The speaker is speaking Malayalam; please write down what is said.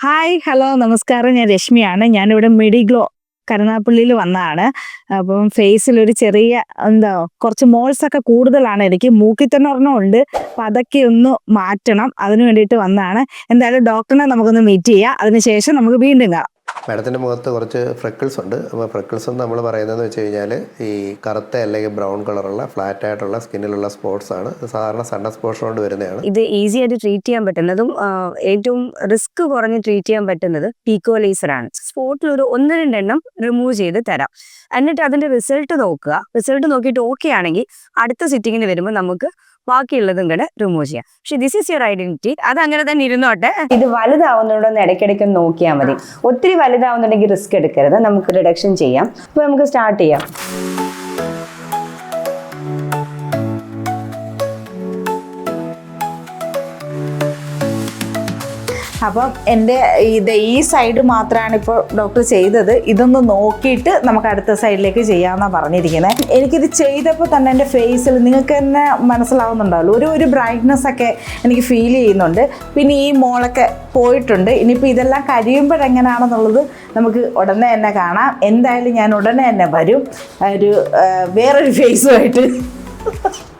ഹായ് ഹലോ നമസ്കാരം. ഞാൻ രശ്മിയാണ്. ഞാനിവിടെ മെഡിഗ്ലോ കരുനാഗപ്പള്ളിയിൽ വന്നതാണ്. അപ്പം ഫേസിൽ ഒരു ചെറിയ കുറച്ച് മോൾസ് ഒക്കെ കൂടുതലാണ്. എനിക്ക് മൂക്കിൽ തന്നെ ഒരെണ്ണം ഉണ്ട്. അപ്പം അതൊക്കെ ഒന്ന് മാറ്റണം. അതിന് വേണ്ടിയിട്ട് വന്നതാണ്. എന്തായാലും ഡോക്ടറിനെ നമുക്കൊന്ന് മീറ്റ് ചെയ്യാം. അതിനുശേഷം നമുക്ക് വീണ്ടും കാണാം. മാഡത്തിൻ്റെ മുഖത്ത് കുറച്ച് ഫ്രെക്കിൾസ് ഉണ്ട്. അപ്പോൾ ഫ്രെക്കിൾസ് എന്ന് നമ്മൾ പറയുന്നതെന്ന് വെച്ച് കഴിഞ്ഞാൽ ഈ കറുത്ത അല്ലെങ്കിൽ ബ്രൗൺ കളറുള്ള ഫ്ലാറ്റ് ആയിട്ടുള്ള സ്കിന്നിലുള്ള സ്പോട്ട്സ് ആണ്. സാധാരണ സൺ എക്സ്പോഷർ കൊണ്ട് വരുന്നതാണ്. ഇത് ഈസി ആയിട്ട് ട്രീറ്റ് ചെയ്യാൻ പറ്റുന്നതും ഏറ്റവും റിസ്ക് കുറഞ്ഞ് ട്രീറ്റ് ചെയ്യാൻ പറ്റുന്നത് പീക്കോ ലേസർ ആണ്. സ്പോട്ടിൽ ഒരു 1-2 എണ്ണം റിമൂവ് ചെയ്ത് തരാം. എന്നിട്ട് അതിന്റെ റിസൾട്ട് നോക്കുക. റിസൾട്ട് നോക്കിയിട്ട് ഓക്കെ ആണെങ്കിൽ അടുത്ത സിറ്റിങ്ങിന് വരുമ്പോൾ നമുക്ക് ബാക്കിയുള്ളതും കൂടെ റിമൂവ് ചെയ്യാം. പക്ഷെ ദിസ് ഈസ് യുവർ ഐഡന്റിറ്റി. അത് അങ്ങനെ തന്നെ ഇരുന്നോട്ടെ. ഇത് വലുതാവുന്നുണ്ടോ ഇടയ്ക്കിടയ്ക്ക് നോക്കിയാൽ മതി. ഒത്തിരി വലുതാവുന്നുണ്ടെങ്കിൽ റിസ്ക് എടുക്കരുത്. നമുക്ക് റിഡക്ഷൻ ചെയ്യാം. അപ്പോൾ നമുക്ക് സ്റ്റാർട്ട് ചെയ്യാം. അപ്പം എൻ്റെ ഈ സൈഡ് മാത്രമാണ് ഇപ്പോൾ ഡോക്ടർ ചെയ്തത്. ഇതൊന്ന് നോക്കിയിട്ട് നമുക്ക് അടുത്ത സൈഡിലേക്ക് ചെയ്യാമെന്നാണ് പറഞ്ഞിരിക്കുന്നത്. എനിക്കിത് ചെയ്തപ്പോൾ തന്നെ എൻ്റെ ഫേസിൽ നിങ്ങൾക്ക് തന്നെ മനസ്സിലാവുന്നുണ്ടാവുമല്ലോ, ഒരു ബ്രൈറ്റ്നെസ് ഒക്കെ എനിക്ക് ഫീൽ ചെയ്യുന്നുണ്ട്. പിന്നെ ഈ മോളൊക്കെ പോയിട്ടുണ്ട്. ഇനിയിപ്പോൾ ഇതെല്ലാം കഴിയുമ്പോഴെങ്ങനെയാണെന്നുള്ളത് നമുക്ക് ഉടനെ തന്നെ കാണാം. എന്തായാലും ഞാൻ ഉടനെ തന്നെ വരും വേറൊരു ഫേസുമായിട്ട്.